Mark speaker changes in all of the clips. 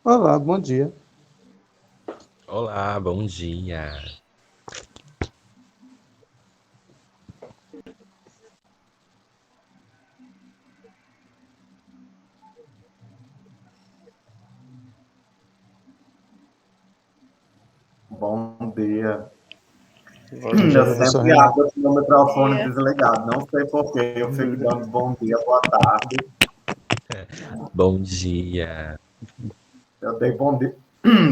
Speaker 1: Olá, bom dia.
Speaker 2: Olá, bom dia.
Speaker 3: Bom dia.
Speaker 1: Bom dia,
Speaker 3: Eu
Speaker 1: professor
Speaker 3: sempre
Speaker 1: Renan.
Speaker 3: abro com o microfone
Speaker 4: Dia.
Speaker 3: desligado. Não sei por quê. Eu fico dando bom dia, boa tarde.
Speaker 2: Bom dia.
Speaker 3: Eu dei bom dia.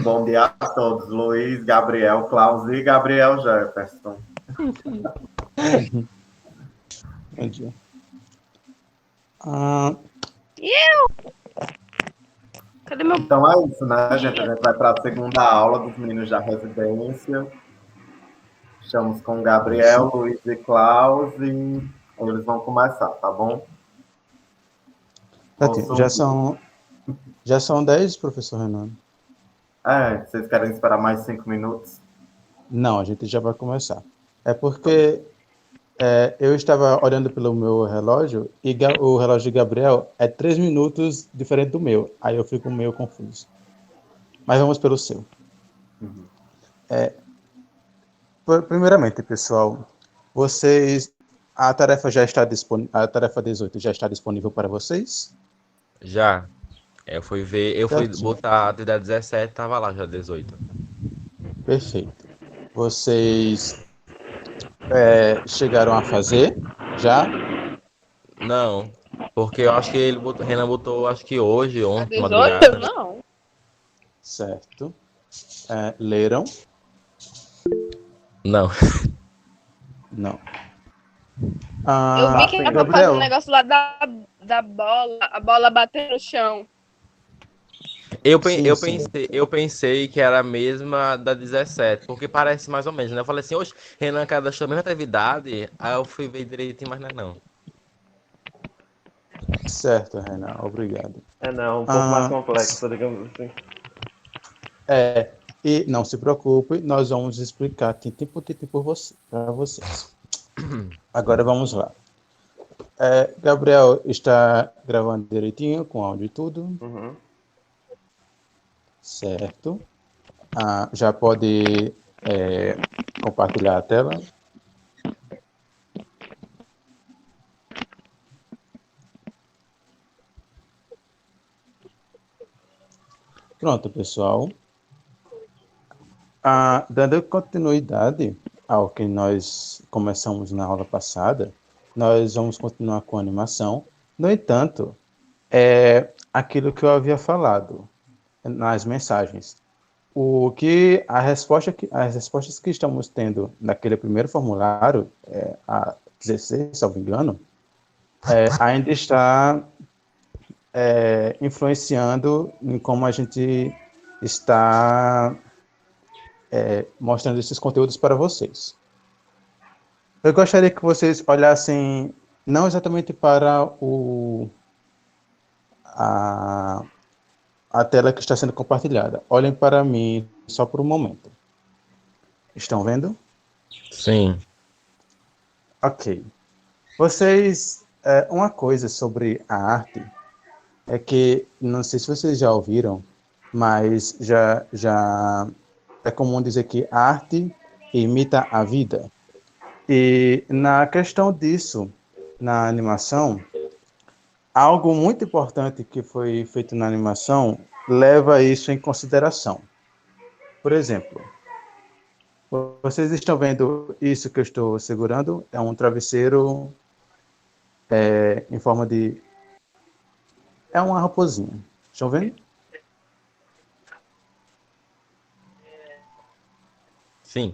Speaker 3: Bom dia a todos. Luiz, Gabriel, Klaus e Gabriel Jefferson.
Speaker 1: Bom dia. Ah,
Speaker 4: Cadê meu
Speaker 3: Então é isso, né, gente? A
Speaker 4: dia?
Speaker 3: gente vai para a segunda aula dos meninos da residência. Estamos com Gabriel,
Speaker 1: sim.
Speaker 3: Luiz e Klaus e eles vão começar, tá bom?
Speaker 1: Tatinho,
Speaker 3: Ouço um dia.
Speaker 1: já são 10, professor Renan?
Speaker 3: Vocês querem esperar mais 5 minutos?
Speaker 1: Não, a gente já vai começar. É porque eu estava olhando pelo meu relógio e o relógio de Gabriel é 3 minutos diferente do meu. Aí eu fico meio confuso. Mas vamos pelo seu.
Speaker 3: Uhum.
Speaker 1: Primeiramente, pessoal, vocês... A tarefa já está disponível, a tarefa 18 já está disponível para vocês?
Speaker 2: Já. Eu fui
Speaker 1: Certinho.
Speaker 2: botar a atividade 17, tava lá já 18.
Speaker 1: Perfeito. Vocês chegaram a fazer já?
Speaker 2: Não, porque eu acho que Renan botou, acho que hoje,
Speaker 4: A
Speaker 2: ontem, de
Speaker 4: 18?
Speaker 2: madrugada.
Speaker 4: Não.
Speaker 1: Certo. Leram?
Speaker 2: Não.
Speaker 1: Não.
Speaker 4: Eu vi
Speaker 1: Ah,
Speaker 4: que
Speaker 3: Assim,
Speaker 4: era pra fazer um
Speaker 1: Gabriel,
Speaker 4: negócio lá da bola, a bola bater no chão.
Speaker 2: Eu, pen-
Speaker 1: sim,
Speaker 2: eu
Speaker 1: sim.
Speaker 2: pensei, eu pensei que era a mesma da 17, porque parece mais ou menos, né? Eu falei assim, oxe, Renan cadastrou a mesma atividade, aí eu fui ver direitinho, mas não é não.
Speaker 1: Certo, Renan, obrigado.
Speaker 5: Não, um pouco mais
Speaker 1: Ah,
Speaker 5: complexo, digamos assim.
Speaker 1: e não se preocupe, nós vamos explicar tintim por tintim para vocês. Agora vamos lá. Gabriel está gravando direitinho, com áudio e tudo,
Speaker 5: Uhum.
Speaker 1: certo? Já pode compartilhar a tela. Pronto, pessoal. Dando continuidade ao que nós começamos na aula passada, nós vamos continuar com a animação. No entanto, aquilo que eu havia falado nas mensagens. As respostas que estamos tendo naquele primeiro formulário, a 16, se não me engano, ainda está influenciando em como a gente está mostrando esses conteúdos para vocês. Eu gostaria que vocês olhassem não exatamente para a, a tela que está sendo compartilhada. Olhem para mim só por um momento. Estão vendo?
Speaker 2: Sim.
Speaker 1: Ok. Vocês, uma coisa sobre a arte é que, não sei se vocês já ouviram, mas já é comum dizer que a arte imita a vida. E na questão disso, na animação, algo muito importante que foi feito na animação leva isso em consideração. Por exemplo, vocês estão vendo isso que eu estou segurando? É um travesseiro em forma de... É uma raposinha. Estão vendo?
Speaker 2: Sim.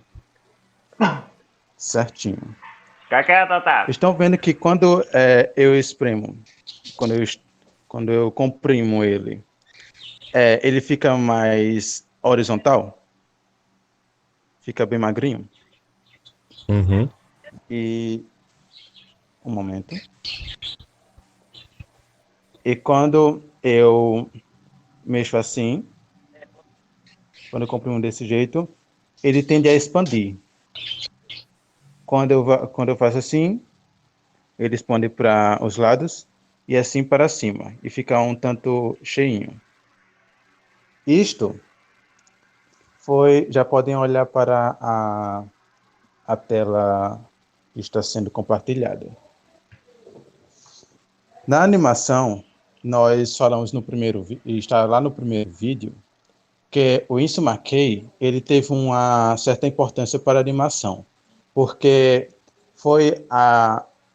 Speaker 1: Certinho.
Speaker 5: Fica quieto, Otávio.
Speaker 1: Estão vendo que quando eu espremo, quando eu, quando eu comprimo ele, ele fica mais horizontal? Fica bem magrinho?
Speaker 2: Uhum.
Speaker 1: E um momento. E quando eu mexo assim, quando eu comprimo desse jeito, ele tende a expandir. Quando eu faço assim, ele expande para os lados e assim para cima. E fica um tanto cheinho. Isto já podem olhar para a tela que está sendo compartilhada. Na animação, nós falamos está lá no primeiro vídeo, que o Winsor McCay, ele teve uma certa importância para a animação, porque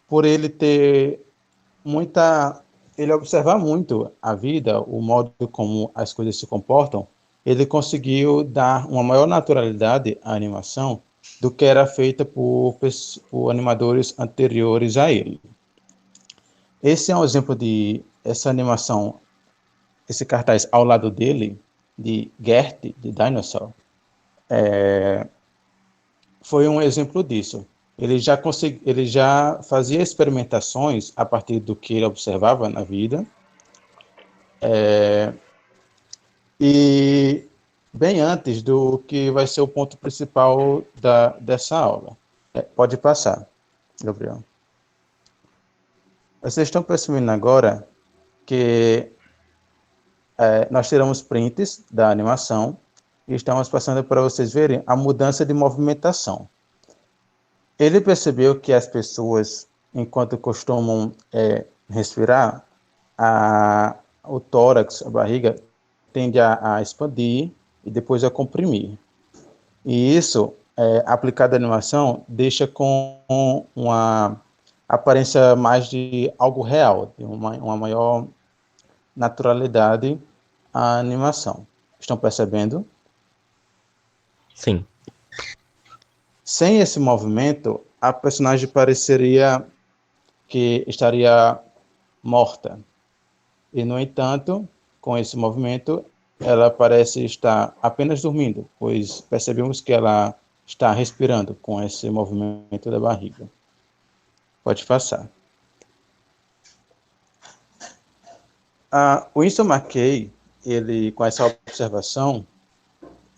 Speaker 1: por ele ter ele observar muito a vida, o modo como as coisas se comportam, ele conseguiu dar uma maior naturalidade à animação do que era feita por animadores anteriores a ele. Esse é um exemplo de essa animação, esse cartaz ao lado dele, de Gert, de Dinosaur, foi um exemplo disso. Ele já fazia experimentações a partir do que ele observava na vida, e bem antes do que vai ser o ponto principal dessa aula. Pode passar, Gabriel. Vocês estão percebendo agora que nós tiramos prints da animação e estamos passando para vocês verem a mudança de movimentação. Ele percebeu que as pessoas, enquanto costumam respirar, o tórax, a barriga, tende a expandir e depois a comprimir. E isso, aplicado à animação, deixa com uma aparência mais de algo real, de uma maior naturalidade à animação. Estão percebendo?
Speaker 2: Sim.
Speaker 1: Sem esse movimento, a personagem pareceria que estaria morta. E, no entanto, com esse movimento, ela parece estar apenas dormindo, pois percebemos que ela está respirando com esse movimento da barriga. Pode passar. O Winsor McCay, com essa observação,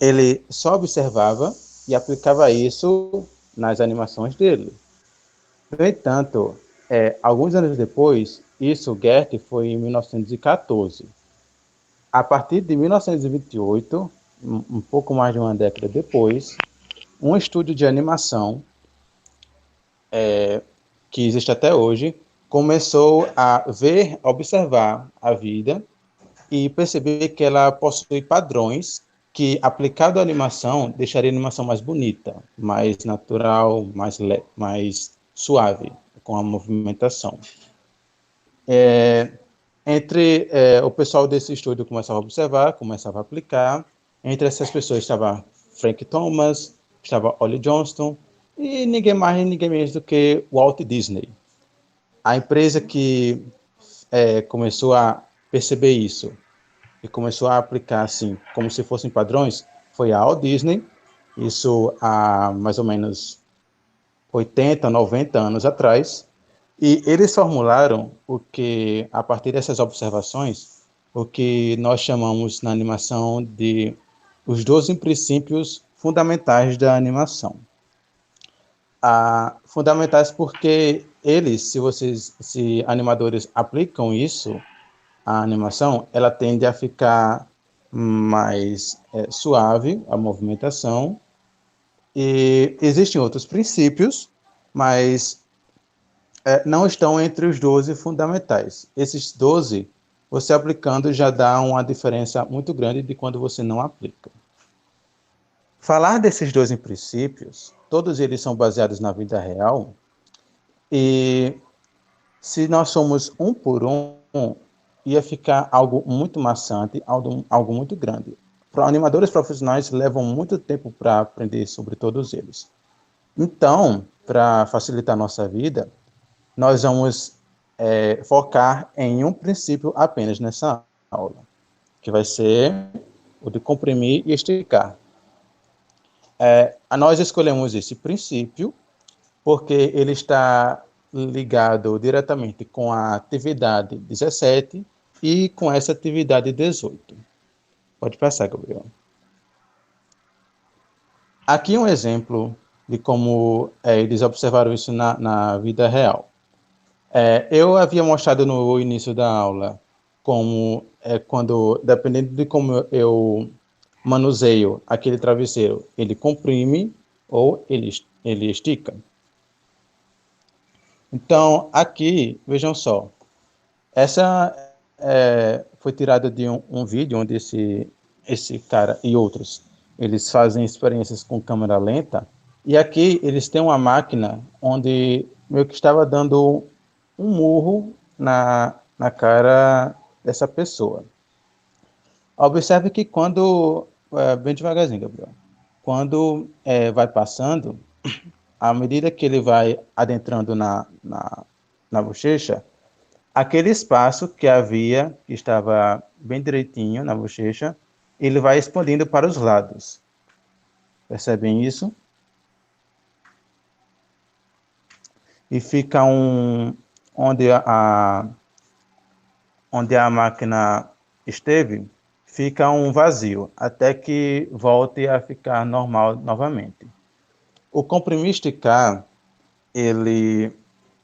Speaker 1: ele só observava e aplicava isso nas animações dele. No entanto, alguns anos depois, Gert, foi em 1914. A partir de 1928, um pouco mais de uma década depois, um estúdio de animação, que existe até hoje, começou a observar a vida e perceber que ela possui padrões que, aplicado à animação, deixaria a animação mais bonita, mais natural, mais suave, com a movimentação. O pessoal desse estúdio começava a observar, começava a aplicar. Entre essas pessoas estava Frank Thomas, estava Ollie Johnston, e ninguém mais e ninguém menos do que Walt Disney. A empresa que começou a perceber isso e começou a aplicar assim, como se fossem padrões, foi a Walt Disney, isso há mais ou menos 80, 90 anos atrás, e eles formularam a partir dessas observações, o que nós chamamos na animação de os 12 princípios fundamentais da animação. Fundamentais porque se animadores aplicam isso, a animação, ela tende a ficar mais suave, a movimentação, e existem outros princípios, mas não estão entre os 12 fundamentais. Esses 12, você aplicando já dá uma diferença muito grande de quando você não aplica. Falar desses 12 princípios, todos eles são baseados na vida real, e se nós somos um por um, ia ficar algo muito maçante, algo muito grande. Animadores profissionais levam muito tempo para aprender sobre todos eles. Então, para facilitar a nossa vida, nós vamos focar em um princípio apenas nessa aula, que vai ser o de comprimir e esticar. Nós escolhemos esse princípio porque ele está ligado diretamente com a atividade 17 e com essa atividade 18. Pode passar, Gabriel. Aqui um exemplo de como eles observaram isso na vida real. Eu havia mostrado no início da aula como quando, dependendo de como eu manuseio aquele travesseiro, ele comprime ou ele estica. Então, aqui, vejam só, essa foi tirada de um vídeo onde esse cara e outros, eles fazem experiências com câmera lenta, e aqui eles têm uma máquina onde meio que estava dando um murro na cara dessa pessoa. Observe que quando, bem devagarzinho, Gabriel, quando vai passando, à medida que ele vai adentrando na bochecha, aquele espaço que havia, que estava bem direitinho na bochecha, ele vai expandindo para os lados. Percebem isso? E fica onde a máquina esteve, fica um vazio, até que volte a ficar normal novamente. O comprimir esticar, ele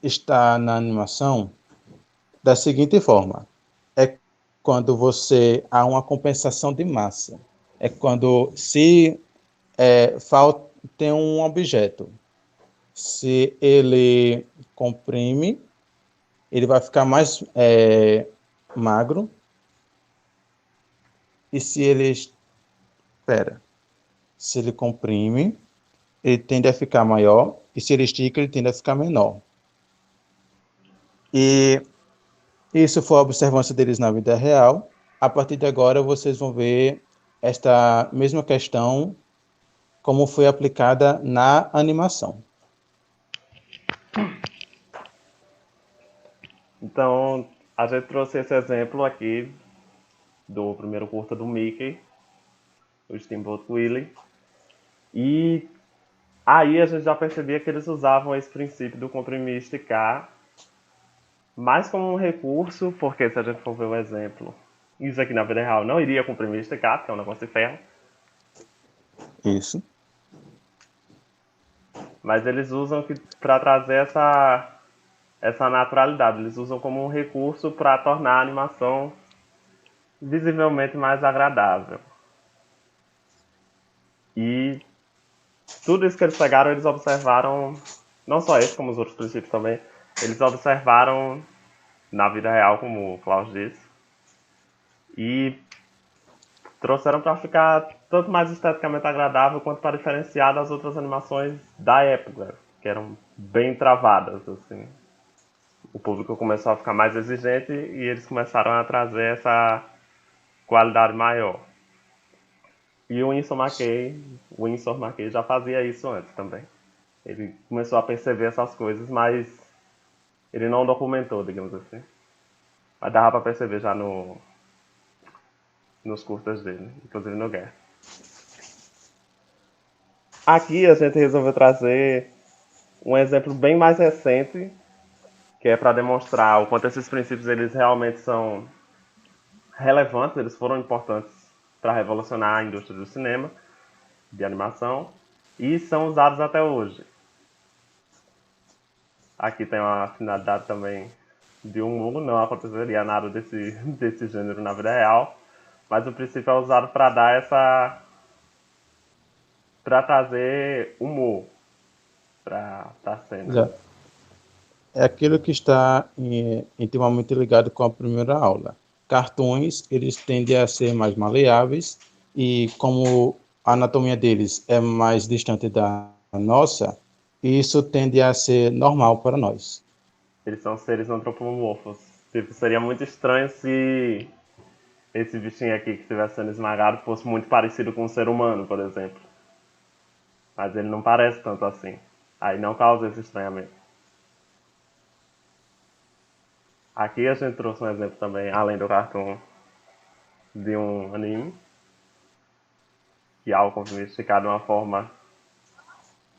Speaker 1: está na animação da seguinte forma: é quando há uma compensação de massa. É quando se tem um objeto, se ele comprime, ele vai ficar mais magro, e se ele comprime, ele tende a ficar maior, e se ele estica, ele tende a ficar menor. E isso foi a observância deles na vida real. A partir de agora, vocês vão ver esta mesma questão como foi aplicada na animação.
Speaker 5: Então, a gente trouxe esse exemplo aqui do primeiro curta do Mickey, o Steamboat Willie. E aí a gente já percebia que eles usavam esse princípio do comprimir e esticar mais como um recurso, porque se a gente for ver o exemplo, isso aqui na vida real não iria comprimir e esticar, porque é um negócio de ferro.
Speaker 1: Isso.
Speaker 5: Mas eles usam para trazer essa naturalidade. Eles usam como um recurso para tornar a animação visivelmente mais agradável. E tudo isso que eles pegaram, eles observaram, não só esse, como os outros princípios também, eles observaram na vida real, como o Klaus disse, e trouxeram para ficar tanto mais esteticamente agradável quanto para diferenciar das outras animações da época, que eram bem travadas, assim. O público começou a ficar mais exigente e eles começaram a trazer essa qualidade maior. E o Winsor McCay já fazia isso antes também. Ele começou a perceber essas coisas, mas ele não documentou, digamos assim. Mas dava para perceber já nos curtas dele, inclusive no Guerra. Aqui a gente resolveu trazer um exemplo bem mais recente, que é para demonstrar o quanto esses princípios eles realmente são relevantes, eles foram importantes para revolucionar a indústria do cinema, de animação, e são usados até hoje. Aqui tem uma finalidade também de humor, não aconteceria nada desse gênero na vida real, mas o princípio é usado para dar para trazer humor para a cena.
Speaker 1: Exato. É aquilo que está intimamente ligado com a primeira aula. Cartões, eles tendem a ser mais maleáveis e como a anatomia deles é mais distante da nossa, isso tende a ser normal para nós.
Speaker 5: Eles são seres antropomorfos. Tipo, seria muito estranho se esse bichinho aqui que estivesse sendo esmagado fosse muito parecido com um ser humano, por exemplo. Mas ele não parece tanto assim. Aí não causa esse estranhamento. Aqui a gente trouxe um exemplo também, além do cartoon, de um anime, que é algo esticado de uma forma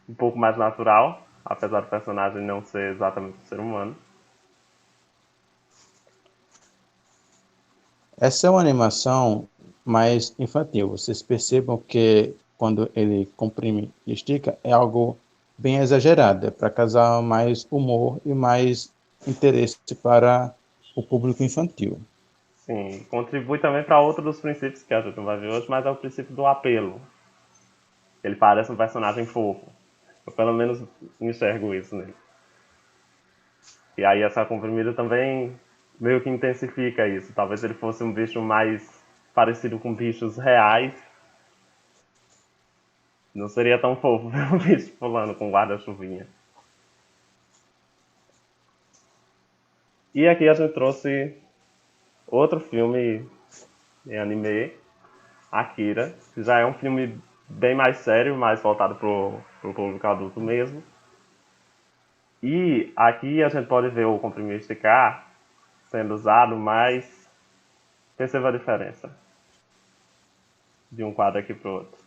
Speaker 5: um pouco mais natural, apesar do personagem não ser exatamente um ser humano.
Speaker 1: Essa é uma animação mais infantil. Vocês percebam que quando ele comprime e estica, é algo bem exagerado, para causar mais humor e mais interesse para o público infantil.
Speaker 5: Sim, contribui também para outro dos princípios que a gente não vai ver hoje, mas é o princípio do apelo. Ele parece um personagem fofo. Eu pelo menos enxergo isso nele. E aí essa comprimida também meio que intensifica isso. Talvez ele fosse um bicho mais parecido com bichos reais. Não seria tão fofo ver um bicho pulando com guarda-chuvinha. E aqui a gente trouxe outro filme em anime, Akira, que já é um filme bem mais sério, mais voltado pro público adulto mesmo. E aqui a gente pode ver o comprimido esticar sendo usado, mas perceba a diferença de um quadro aqui pro outro.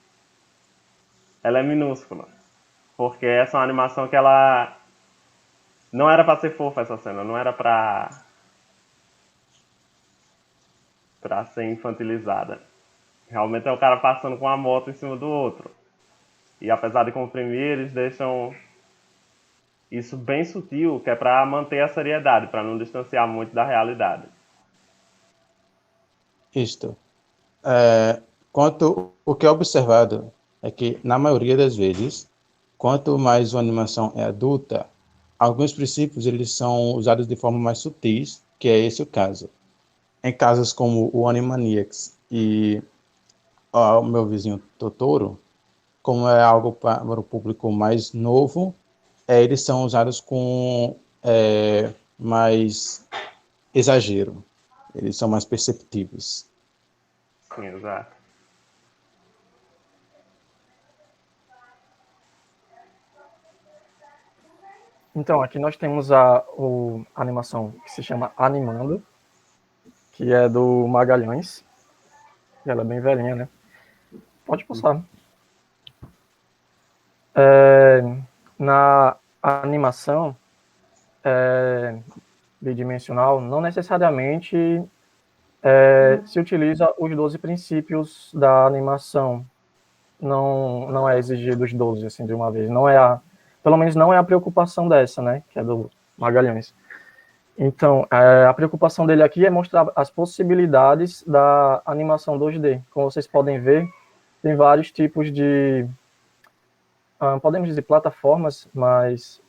Speaker 5: Ela é minúscula, porque essa é uma animação que ela não era pra ser fofa essa cena, não era pra ser infantilizada. Realmente é o cara passando com a moto em cima do outro. E apesar de comprimir, eles deixam isso bem sutil, que é pra manter a seriedade, pra não distanciar muito da realidade.
Speaker 1: Isto. O que é observado é que, na maioria das vezes, quanto mais uma animação é adulta, alguns princípios eles são usados de forma mais sutis, que é esse o caso. Em casos como o Animaniacs e o meu vizinho Totoro, como é algo para o público mais novo, eles são usados com mais exagero. Eles são mais perceptíveis.
Speaker 5: Sim, exato.
Speaker 6: Então, aqui nós temos a animação que se chama Animando, que é do Magalhães. E ela é bem velhinha, né? Pode passar. Na animação bidimensional, não necessariamente se utiliza os 12 princípios da animação. Não é exigido os 12, assim, de uma vez. Pelo menos não é a preocupação dessa, né? Que é do Magalhães. Então, a preocupação dele aqui é mostrar as possibilidades da animação 2D. Como vocês podem ver, tem vários tipos de, podemos dizer plataformas, mas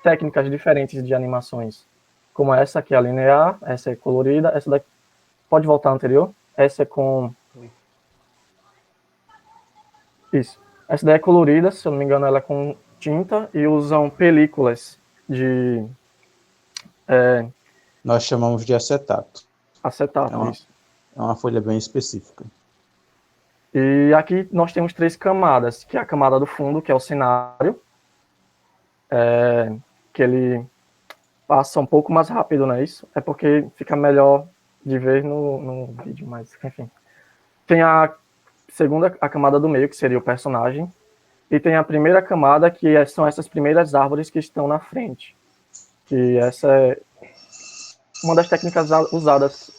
Speaker 6: técnicas diferentes de animações. Como essa que é linear, essa é colorida, essa daqui pode voltar à anterior, essa é com... Isso. Essa daí é colorida, se eu não me engano, ela é com tinta e usam películas de...
Speaker 1: Nós chamamos de acetato.
Speaker 6: acetato, isso.
Speaker 1: É uma folha bem específica.
Speaker 6: E aqui nós temos 3 camadas, que é a camada do fundo, que é o cenário, que ele passa um pouco mais rápido, não é isso? É porque fica melhor de ver no vídeo, mas enfim. Tem a camada do meio, que seria o personagem, e tem a primeira camada, que são essas primeiras árvores que estão na frente. Que essa é uma das técnicas usadas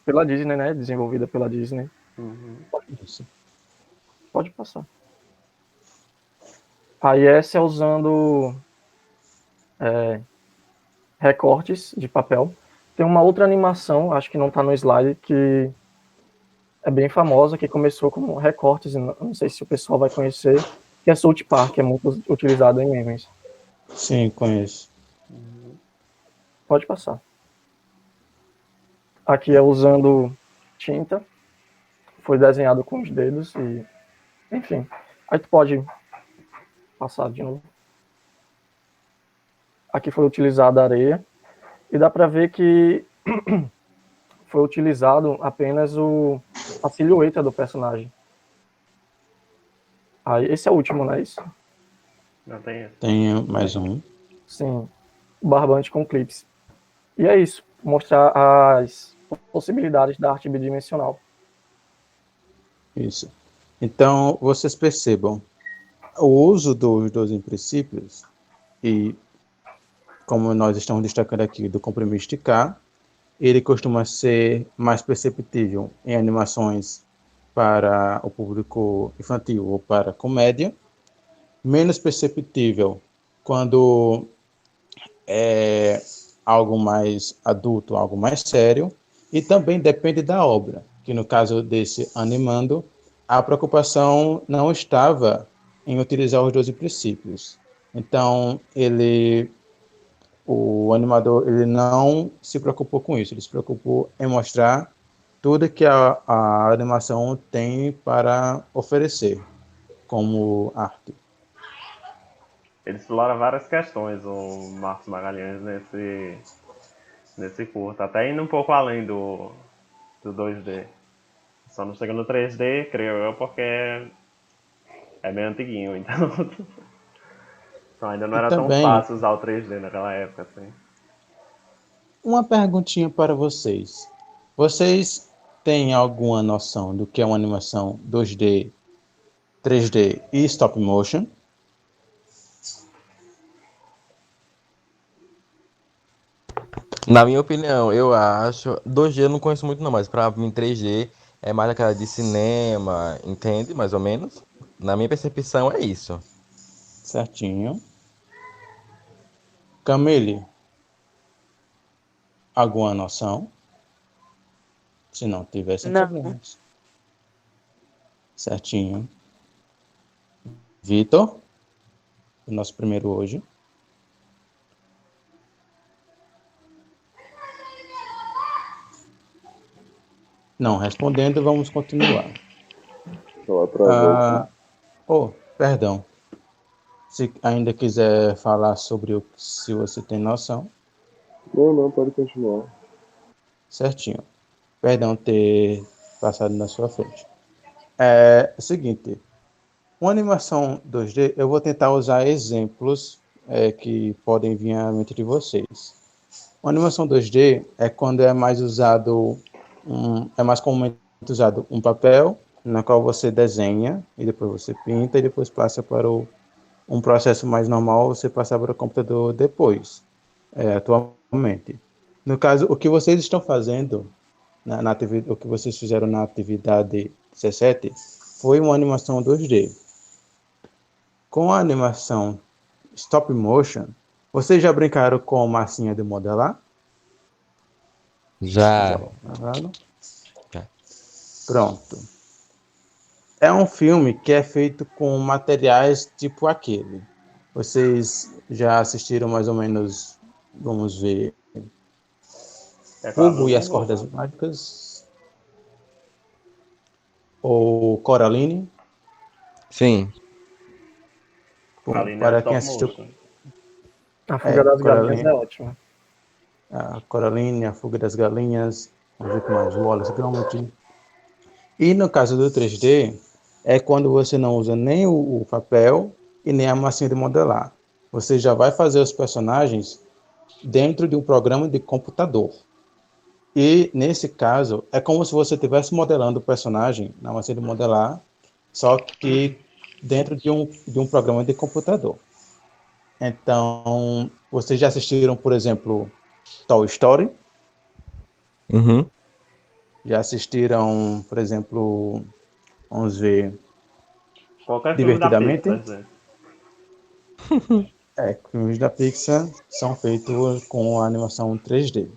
Speaker 6: pela Disney, né? Desenvolvida pela Disney. Pode passar. Aí essa é usando recortes de papel. Tem uma outra animação, acho que não está no slide, que é bem famosa, que começou com recortes, não sei se o pessoal vai conhecer, que é South Park, é muito utilizado em memes.
Speaker 1: Sim, conheço.
Speaker 6: Pode passar. Aqui é usando tinta, foi desenhado com os dedos e, enfim. Aí tu pode passar de novo. Aqui foi utilizada areia e dá para ver que foi utilizado apenas a silhueta do personagem. Aí, esse é o último, não é isso?
Speaker 5: Não tem esse.
Speaker 1: Tem mais um.
Speaker 6: Sim, o barbante com clips. E é isso, mostrar as possibilidades da arte bidimensional.
Speaker 1: Isso. Então, vocês percebam, o uso dos 12 princípios, e como nós estamos destacando aqui, do comprimir e esticar, ele costuma ser mais perceptível em animações para o público infantil ou para comédia, menos perceptível quando é algo mais adulto, algo mais sério, E também depende da obra, que no caso desse Animando, a preocupação não estava em utilizar os 12 princípios. Então, o animador, ele não se preocupou com isso, ele se preocupou em mostrar tudo que a animação tem para oferecer como arte.
Speaker 5: Ele explora várias questões, o Marcos Magalhães, nesse curto, até indo um pouco além do 2D. Só não chega no 3D, creio eu, porque é meio antiguinho, então ainda não
Speaker 1: E
Speaker 5: era tão
Speaker 1: também,
Speaker 5: fácil usar o 3D naquela época, assim.
Speaker 1: uma perguntinha para vocês. Vocês têm alguma noção do que é uma animação 2D, 3D e stop motion?
Speaker 2: Na minha opinião, eu acho. 2D eu não conheço muito, não, mas pra mim 3D é mais aquela de cinema, entende? Mais ou menos. Na minha percepção é isso.
Speaker 1: Certinho. Camille, alguma noção? Se não tiver, sem
Speaker 4: Não.
Speaker 1: problemas. Certinho. Vitor, o nosso primeiro hoje. Não respondendo, vamos continuar. Perdão. Se ainda quiser falar sobre se você tem noção.
Speaker 7: Não, pode continuar.
Speaker 1: Certinho. Perdão ter passado na sua frente. É o seguinte, uma animação 2D, eu vou tentar usar exemplos que podem vir à mente de vocês. Uma animação 2D é quando é mais comumente usado um papel, na qual você desenha, e depois você pinta, e depois passa para um processo mais normal, você passa para o computador depois, atualmente. No caso, o que vocês estão fazendo, o que vocês fizeram na atividade 17, foi uma animação 2D. Com a animação stop motion, vocês já brincaram com massinha de modelar?
Speaker 2: Já.
Speaker 1: Já. Pronto. É um filme que é feito com materiais tipo aquele. Vocês já assistiram mais ou menos, vamos ver, Hugo e as Cordas Mágicas? Ou Coraline?
Speaker 2: Sim.
Speaker 1: Para quem assistiu...
Speaker 6: A Fuga das Galinhas é ótima.
Speaker 1: A Coraline, a Fuga das Galinhas, vamos ver com mais Wallace Gromit. E no caso do 3D, é quando você não usa nem o papel e nem a massinha de modelar. Você já vai fazer os personagens dentro de um programa de computador. E, nesse caso, é como se você estivesse modelando o personagem na massinha de modelar, só que dentro de um programa de computador. Então, vocês já assistiram, por exemplo, Toy Story?
Speaker 2: Uhum.
Speaker 1: Já assistiram, por exemplo, vamos ver,
Speaker 5: Qualquer
Speaker 1: Divertidamente?
Speaker 5: filme da Pixar,
Speaker 1: Filmes da Pixar são feitos com animação 3D.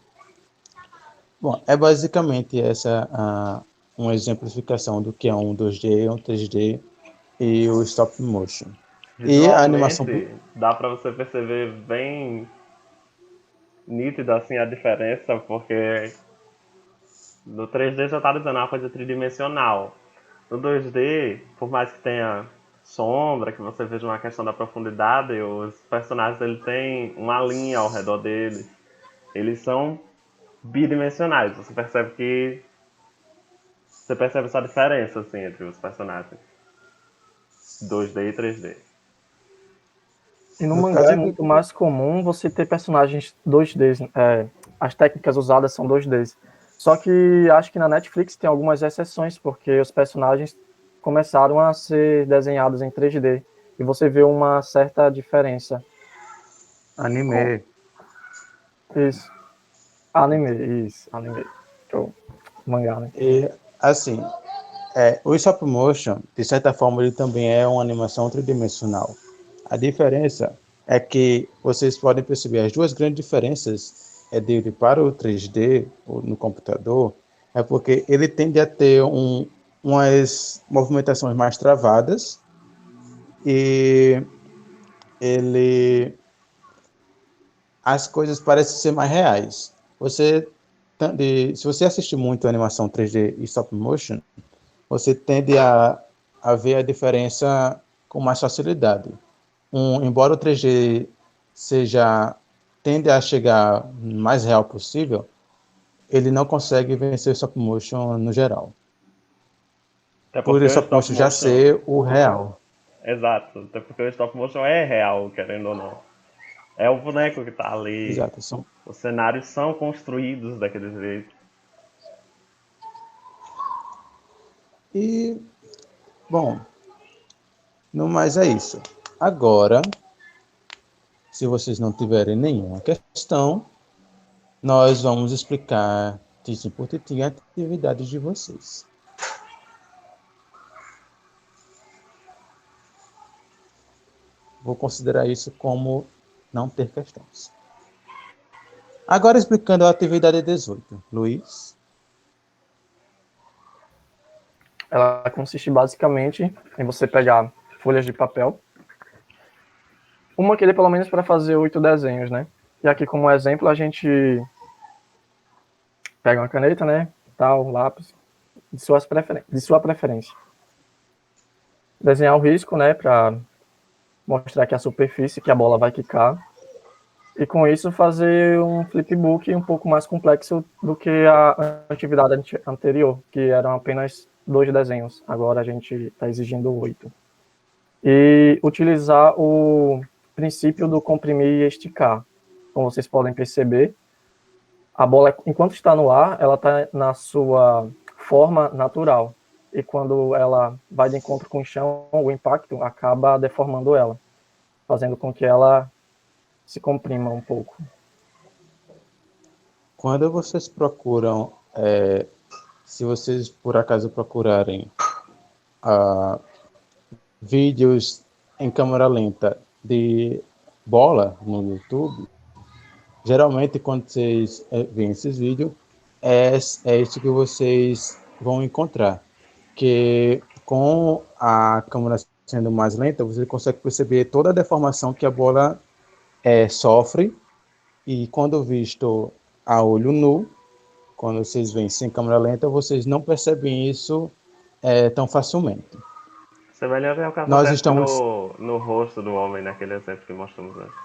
Speaker 1: Bom, é basicamente essa uma exemplificação do que é um 2D, um 3D e o stop motion. E a animação...
Speaker 5: dá pra você perceber bem nítida assim a diferença, porque no 3D já tá dizendo uma coisa tridimensional. No 2D, por mais que tenha sombra, que você veja uma questão da profundidade, os personagens ele têm uma linha ao redor deles. Eles são bidimensionais. Você percebe essa diferença assim entre os personagens 2D e 3D.
Speaker 6: E no mangá é muito mais comum você ter personagens 2D. As técnicas usadas são 2D. Só que acho que na Netflix tem algumas exceções, porque os personagens começaram a ser desenhados em 3D. E você vê uma certa diferença.
Speaker 1: Anime.
Speaker 6: Isso. Anime. Mangá, né?
Speaker 1: E, assim, o stop motion, de certa forma, ele também é uma animação tridimensional. A diferença é que vocês podem perceber as duas grandes diferenças é dele para o 3D no computador é porque ele tende a ter umas movimentações mais travadas e as coisas parecem ser mais reais. Se você assistir muito a animação 3D e stop motion, você tende a ver a diferença com mais facilidade. Embora o 3D tende a chegar mais real possível, ele não consegue vencer o stop motion no geral.
Speaker 5: Até
Speaker 1: Por o
Speaker 5: porque o
Speaker 1: stop motion já ser o real.
Speaker 5: Exato, até porque o stop motion é real, querendo ou não. É o boneco que tá ali.
Speaker 1: Exato.
Speaker 5: Os cenários são construídos daquele jeito.
Speaker 1: E, bom, no mais é isso. Agora, se vocês não tiverem nenhuma questão, nós vamos explicar titim por titim a atividade de vocês. Vou considerar isso como não ter questões. Agora explicando a atividade 18. Luiz?
Speaker 6: Ela consiste basicamente em você pegar folhas de papel, uma que dê pelo menos para fazer 8 desenhos, né? E aqui como exemplo a gente pega uma caneta, né? Tal, lápis, de sua preferência. Desenhar o risco, né? Para mostrar que a superfície que a bola vai quicar. E com isso fazer um flipbook um pouco mais complexo do que a atividade anterior, que eram apenas 2 desenhos. Agora a gente está exigindo 8. E utilizar o princípio do comprimir e esticar. Como vocês podem perceber, a bola, enquanto está no ar, ela está na sua forma natural. E quando ela vai de encontro com o chão, o impacto acaba deformando ela, fazendo com que ela se comprima um pouco.
Speaker 1: Quando vocês procuram, se vocês por acaso procurarem vídeos em câmera lenta de bola no YouTube, geralmente quando vocês veem esses vídeos, é isso que vocês vão encontrar. Que com a câmera sendo mais lenta, você consegue perceber toda a deformação que a bola sofre, e quando visto a olho nu, quando vocês veem sem câmera lenta, vocês não percebem isso tão facilmente.
Speaker 5: Semelhante ao que
Speaker 1: Nós
Speaker 5: acontece
Speaker 1: estamos...
Speaker 5: no rosto do homem, naquele exemplo que mostramos antes.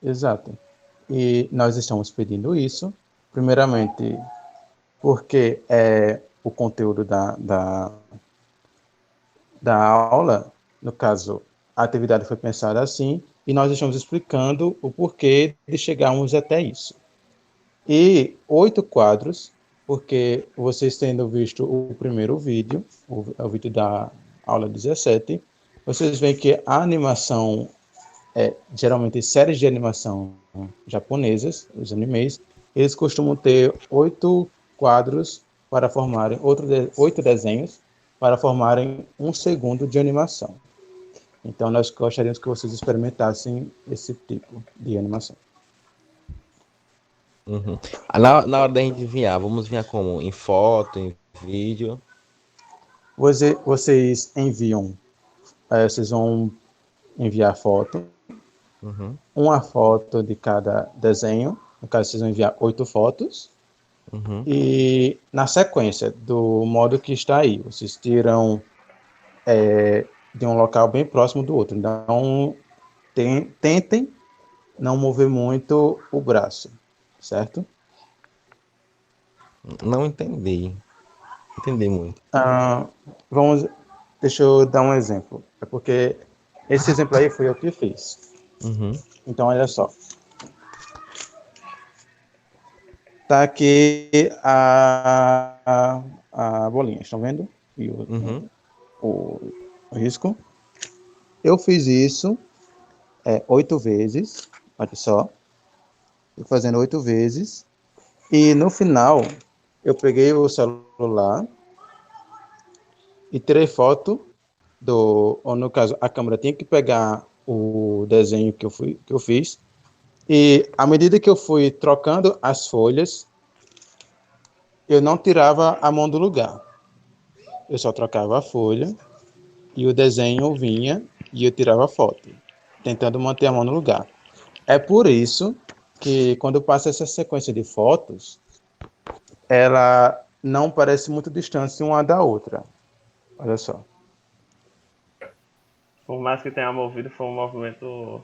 Speaker 1: Exato. E nós estamos pedindo isso, primeiramente, porque o conteúdo da aula, no caso, a atividade foi pensada assim, e nós estamos explicando o porquê de chegarmos até isso. E 8 quadros, porque vocês tendo visto o primeiro vídeo, o vídeo da aula 17, vocês veem que a animação, geralmente séries de animação japonesas, os animes, eles costumam ter 8 quadros para formarem 8 desenhos para formarem 1 segundo de animação. Então, nós gostaríamos que vocês experimentassem esse tipo de animação.
Speaker 2: Uhum. Na hora da gente enviar, vamos enviar como? Em foto, em vídeo?
Speaker 1: Vocês enviam, vocês vão enviar foto, uma foto de cada desenho, no caso vocês vão enviar 8 fotos, e na sequência, do modo que está aí, vocês tiram de um local bem próximo do outro, então tentem não mover muito o braço, certo?
Speaker 2: Não entendi. Entendi muito.
Speaker 1: Deixa eu dar um exemplo. É porque esse exemplo aí foi eu que fiz. Então, olha só. Tá aqui a bolinha, estão vendo? E o risco. Eu fiz isso 8 vezes, olha só. Estou fazendo 8 vezes. E no final, eu peguei o celular e tirei foto ou no caso, a câmera tinha que pegar o desenho que eu fiz E à medida que eu fui trocando as folhas, eu não tirava a mão do lugar. Eu só trocava a folha e o desenho vinha e eu tirava a foto, tentando manter a mão no lugar. É por isso que quando eu passo essa sequência de fotos, ela não parece muito distante uma da outra. Olha só.
Speaker 5: Por mais que tenha movido, foi um movimento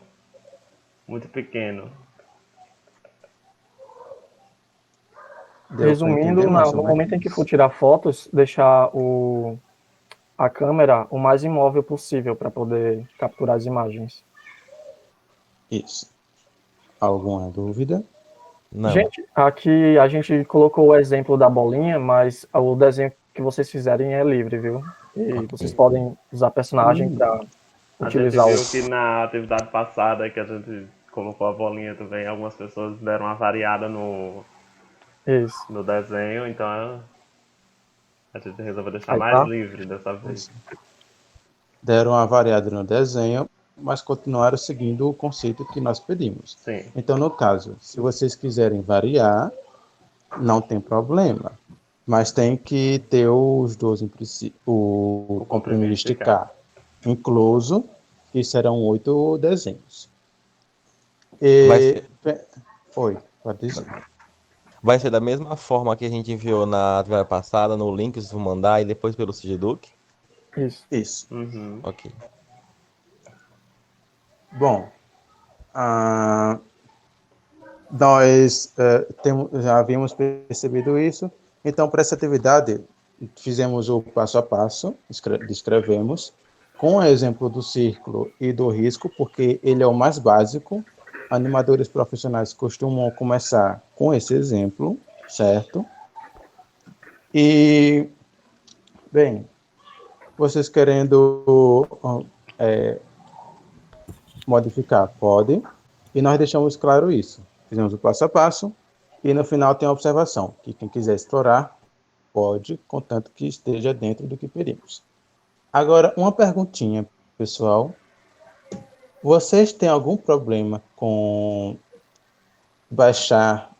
Speaker 5: muito pequeno.
Speaker 1: Deu para
Speaker 6: Resumindo,
Speaker 1: entender mais
Speaker 6: no
Speaker 1: ou
Speaker 6: momento em que
Speaker 1: menos?
Speaker 6: for tirar fotos, deixar a câmera o mais imóvel possível para poder capturar as imagens.
Speaker 1: Isso. Alguma dúvida?
Speaker 2: Não.
Speaker 6: Gente, aqui a gente colocou o exemplo da bolinha, mas o desenho que vocês fizerem é livre, viu? E vocês podem usar personagem para
Speaker 5: A gente
Speaker 6: utilizar
Speaker 5: viu que na atividade passada, que a gente colocou a bolinha também, algumas pessoas deram uma variada
Speaker 6: Isso.
Speaker 5: no desenho, então a gente resolveu deixar
Speaker 6: Aí
Speaker 5: mais
Speaker 6: tá.
Speaker 5: livre dessa vez.
Speaker 1: Deram uma variada no desenho, mas continuaram seguindo o conceito que nós pedimos.
Speaker 5: Sim.
Speaker 1: Então, no caso, se vocês quiserem variar, não tem problema. Mas tem que ter os 12 em princípio, o comprimido esticar incluso, que serão 8 desenhos. E... Oi, pode dizer.
Speaker 2: Vai ser da mesma forma que a gente enviou na atividade passada, no link que vocês vão mandar e depois pelo Sigeduc?
Speaker 6: Isso.
Speaker 1: Isso.
Speaker 5: Uhum.
Speaker 2: Ok.
Speaker 1: Bom, nós já havíamos percebido isso. Então, para essa atividade, fizemos o passo a passo, descrevemos, com o exemplo do círculo e do risco, porque ele é o mais básico. Animadores profissionais costumam começar com esse exemplo, certo? E, bem, vocês querendo modificar, pode. E nós deixamos claro isso. Fizemos o passo a passo e no final tem a observação, que quem quiser explorar pode, contanto que esteja dentro do que pedimos. Agora, uma perguntinha, pessoal. Vocês têm algum problema com baixar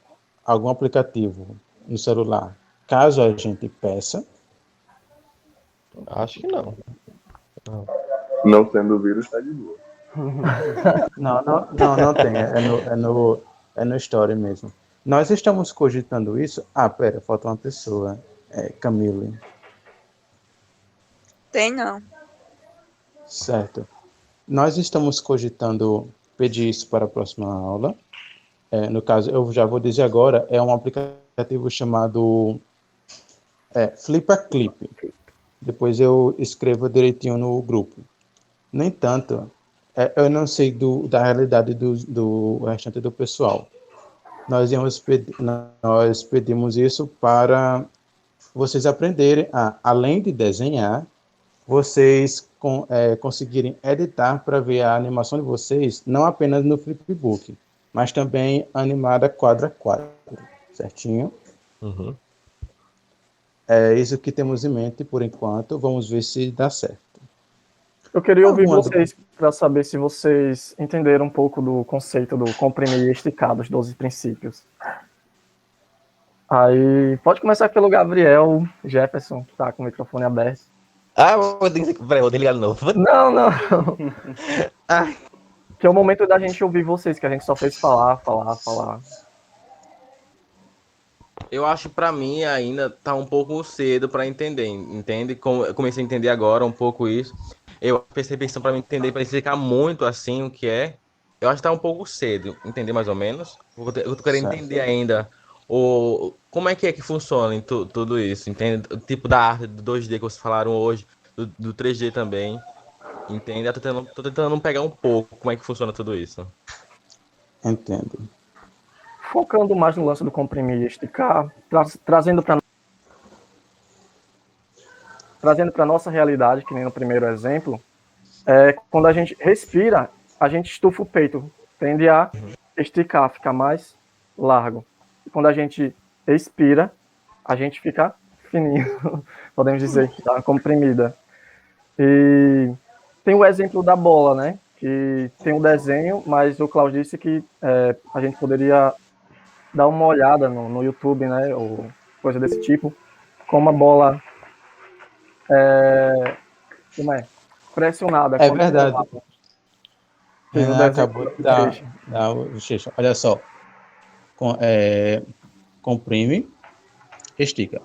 Speaker 1: algum aplicativo no celular, caso a gente peça?
Speaker 2: Acho que não.
Speaker 7: Não sendo vírus, está de boa.
Speaker 1: Não tem. É no Story mesmo. Nós estamos cogitando isso. Pera, falta uma pessoa. Camille.
Speaker 4: Tem não.
Speaker 1: Certo. Nós estamos cogitando pedir isso para a próxima aula. No caso, eu já vou dizer agora, é um aplicativo chamado Flipaclip. Depois eu escrevo direitinho no grupo. No entanto, eu não sei da realidade do restante do pessoal. Nós pedimos isso para vocês aprenderem além de desenhar, vocês conseguirem editar para ver a animação de vocês, não apenas no Flipbook, mas também animada quadro a quadro, certinho?
Speaker 2: Uhum.
Speaker 1: É isso que temos em mente por enquanto, vamos ver se dá certo.
Speaker 6: Eu queria ouvir vocês para saber se vocês entenderam um pouco do conceito do comprimir e esticar dos 12 princípios. Aí, pode começar pelo Gabriel Jefferson, que tá com o microfone aberto.
Speaker 2: Vou desligar de novo.
Speaker 6: Não. Que é o momento da gente ouvir vocês, que a gente só fez falar.
Speaker 2: Eu acho pra mim ainda tá um pouco cedo pra entender, entende? Eu comecei a entender agora um pouco isso. Eu percebi isso pra mim entender, pra explicar muito assim o que é. Eu acho que tá um pouco cedo, entender mais ou menos. Eu tô querendo entender ainda como é que funciona em tudo isso, entende? O tipo da arte do 2D que vocês falaram hoje, do 3D também, entende? Eu tô tentando pegar um pouco como é que funciona tudo isso.
Speaker 1: Entendo.
Speaker 6: Focando mais no lance do comprimir e esticar, trazendo para nossa realidade, que nem no primeiro exemplo, quando a gente respira, a gente estufa o peito, tende a esticar, ficar mais largo. E quando a gente expira, a gente fica fininho, podemos dizer que está comprimida. E tem o exemplo da bola, né? que tem um desenho, mas o Klaus disse que a gente poderia dar uma olhada no YouTube, né, ou coisa desse tipo, como a bola como é, pressionada.
Speaker 1: É
Speaker 6: Quando
Speaker 1: verdade.
Speaker 6: fez o
Speaker 1: Renan
Speaker 6: desenho
Speaker 1: acabou de
Speaker 6: do
Speaker 1: dar
Speaker 6: Bochecha.
Speaker 1: o bochecha. Olha só. Comprime, estica.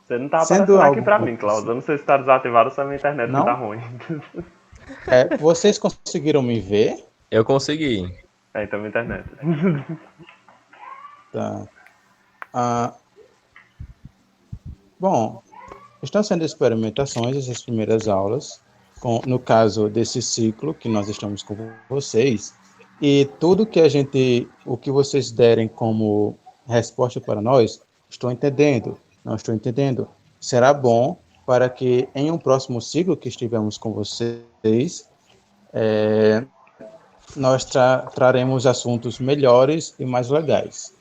Speaker 5: Você não tá
Speaker 1: Sendo
Speaker 5: aparecendo aqui
Speaker 1: algo
Speaker 5: pra mim,
Speaker 1: muito
Speaker 5: Klaus. Eu não sei se tá desativado ou se a minha internet que
Speaker 1: Não?
Speaker 5: tá ruim.
Speaker 1: Vocês conseguiram me ver?
Speaker 2: Eu consegui.
Speaker 5: Então minha internet.
Speaker 1: Tá. Bom, estão sendo experimentações essas primeiras aulas, no caso desse ciclo que nós estamos com vocês, e tudo que o que vocês derem como resposta para nós, estou entendendo, não estou entendendo, será bom para que em um próximo ciclo que estivermos com vocês, nós traremos assuntos melhores e mais legais.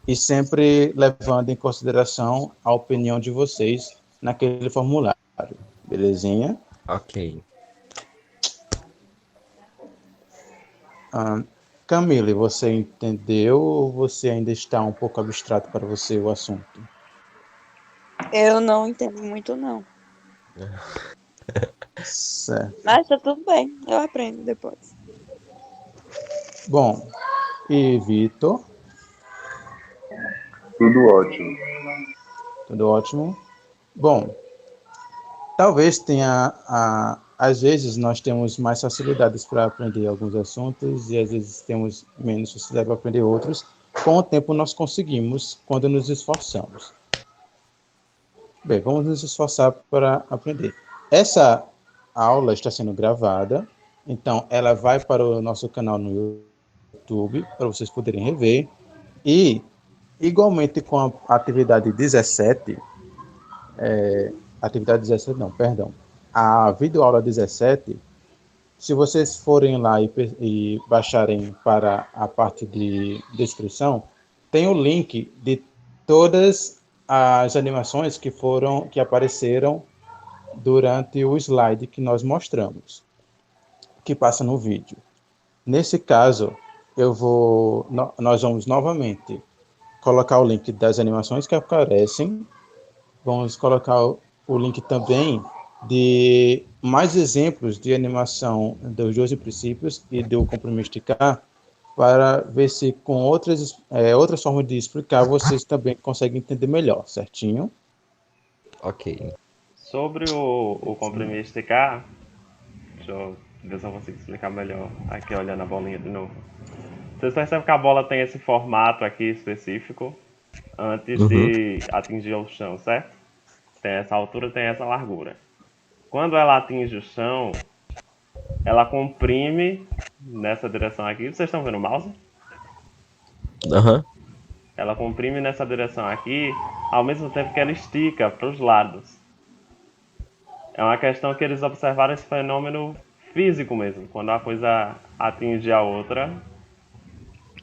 Speaker 1: E sempre levando em consideração a opinião de vocês naquele formulário. Belezinha?
Speaker 2: Ok.
Speaker 1: Camille, você entendeu ou você ainda está um pouco abstrato para você o assunto?
Speaker 8: Eu não entendo muito, não.
Speaker 1: Certo.
Speaker 8: Mas tá tudo bem, eu aprendo depois.
Speaker 1: Bom, e Vitor?
Speaker 7: Tudo ótimo.
Speaker 1: Tudo ótimo? Bom, talvez tenha, às vezes nós temos mais facilidades para aprender alguns assuntos e às vezes temos menos facilidade para aprender outros. Com o tempo nós conseguimos quando nos esforçamos. Bem, vamos nos esforçar para aprender. Essa aula está sendo gravada, então ela vai para o nosso canal no YouTube, para vocês poderem rever. E, igualmente com a atividade 17, a videoaula 17, se vocês forem lá e baixarem para a parte de descrição, tem o link de todas as animações que apareceram durante o slide que nós mostramos, que passa no vídeo. Nesse caso, nós vamos novamente colocar o link das animações que aparecem, vamos colocar o link também de mais exemplos de animação dos 12 princípios e do Comprime Esticar, para ver se com outras formas de explicar vocês também conseguem entender melhor, certinho?
Speaker 2: Ok.
Speaker 5: Sobre o comprimir e esticar, deixa eu ver se eu consigo explicar melhor aqui olhando a bolinha de novo. Vocês percebem que a bola tem esse formato aqui específico antes de atingir o chão, certo? Tem essa altura, tem essa largura. Quando ela atinge o chão, ela comprime nessa direção aqui. Vocês estão vendo o mouse?
Speaker 2: Aham.
Speaker 5: Ela comprime nessa direção aqui, ao mesmo tempo que ela estica para os lados. É uma questão que eles observaram esse fenômeno físico mesmo. Quando a coisa atinge a outra,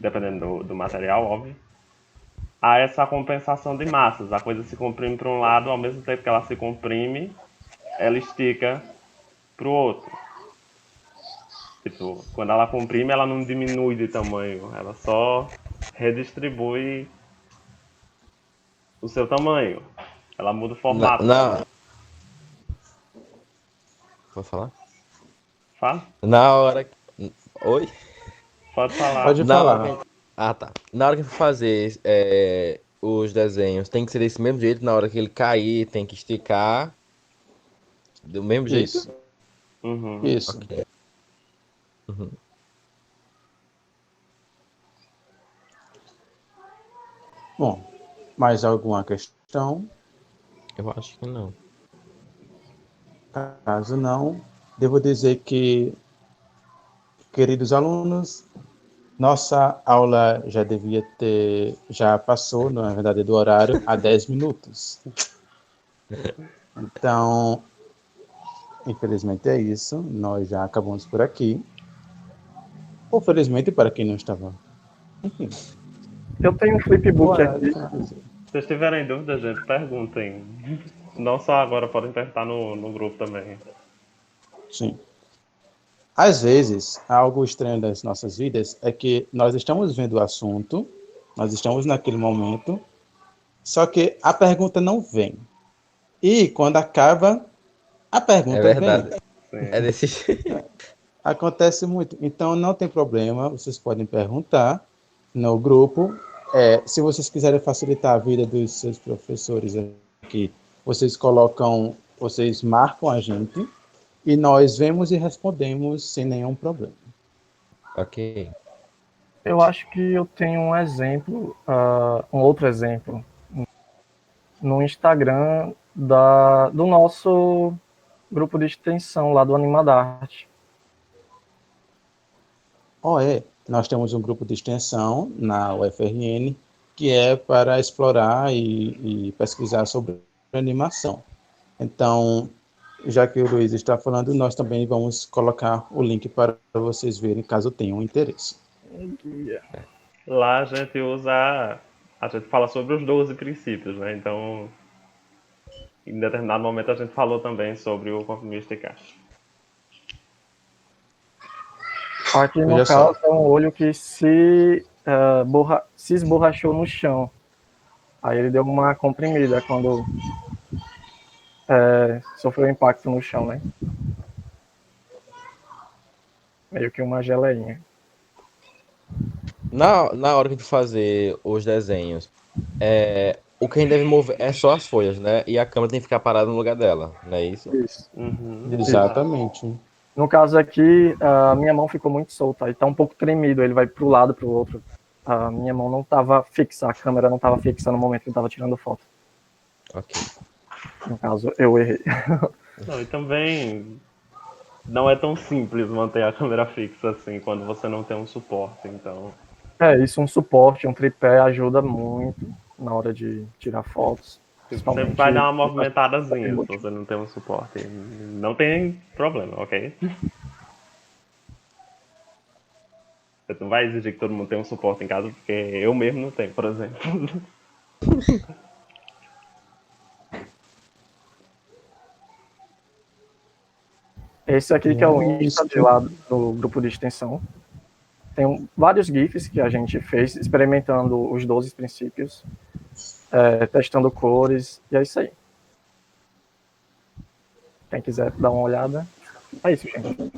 Speaker 5: dependendo do material, óbvio, há essa compensação de massas. A coisa se comprime para um lado, ao mesmo tempo que ela se comprime, ela estica para o outro. Tipo, quando ela comprime, ela não diminui de tamanho, ela só redistribui o seu tamanho. Ela muda o formato.
Speaker 2: Vou falar?
Speaker 5: Fala?
Speaker 2: Na hora. Oi?
Speaker 5: Pode falar.
Speaker 1: Pode
Speaker 2: Na
Speaker 1: falar.
Speaker 2: hora tá. Na hora que for fazer os desenhos, tem que ser desse mesmo jeito. Na hora que ele cair, tem que esticar. Do mesmo jeito?
Speaker 1: Isso.
Speaker 5: Uhum.
Speaker 1: Isso.
Speaker 2: Ok. Uhum.
Speaker 1: Bom, mais alguma questão?
Speaker 2: Eu acho que não.
Speaker 1: Caso não, devo dizer que, queridos alunos, nossa aula já passou, na verdade, do horário, há 10 minutos. Então, infelizmente é isso, nós já acabamos por aqui. Ou felizmente, para quem não estava. Enfim.
Speaker 6: Eu tenho um flipbook aqui.
Speaker 5: Se vocês tiverem dúvida, gente, perguntem. Não só agora, podem perguntar no grupo também.
Speaker 1: Sim. Às vezes, algo estranho das nossas vidas é que nós estamos vendo o assunto, nós estamos naquele momento, só que a pergunta não vem. E quando acaba, a
Speaker 2: É
Speaker 1: pergunta
Speaker 2: verdade.
Speaker 1: vem.
Speaker 2: É desse jeito.
Speaker 1: Acontece muito. Então, não tem problema, vocês podem perguntar no grupo. Se vocês quiserem facilitar a vida dos seus professores aqui, vocês marcam a gente e nós vemos e respondemos sem nenhum problema.
Speaker 2: Ok.
Speaker 6: Eu acho que eu tenho um exemplo, um outro exemplo, no Instagram do nosso grupo de extensão lá do Animadarte.
Speaker 1: Nós temos um grupo de extensão na UFRN que é para explorar e pesquisar sobre animação. Então, já que o Luiz está falando, nós também vamos colocar o link para vocês verem, caso tenham interesse.
Speaker 5: Lá a gente fala sobre os 12 princípios, né? Então, em determinado momento a gente falou também sobre o comprimir Caixa.
Speaker 6: Aqui no caso é um olho que se esborrachou no chão. Aí ele deu uma comprimida quando sofreu impacto no chão, né? Meio que uma geleinha.
Speaker 2: Na hora que tu fazer os desenhos, o que a gente deve mover é só as folhas, né? E a câmera tem que ficar parada no lugar dela, não é isso?
Speaker 6: Isso.
Speaker 5: Uhum.
Speaker 1: Exatamente.
Speaker 6: No caso aqui, a minha mão ficou muito solta, aí tá um pouco tremido, ele vai pro lado, pro outro. A minha mão não estava fixa, a câmera não estava fixa no momento que eu estava tirando foto.
Speaker 2: Ok.
Speaker 6: No caso, eu errei.
Speaker 5: Não, e também não é tão simples manter a câmera fixa assim quando você não tem um suporte, então...
Speaker 6: Isso, um suporte, um tripé ajuda muito na hora de tirar fotos.
Speaker 5: Você vai dar uma movimentadazinha se você não tem um suporte. Não tem problema, ok? Você não vai exigir que todo mundo tenha um suporte em casa, porque eu mesmo não tenho, por exemplo.
Speaker 6: Esse aqui que é o Insta de lá do grupo de extensão. Tem vários GIFs que a gente fez experimentando os 12 princípios, testando cores, e é isso aí. Quem quiser dar uma olhada, é isso, gente.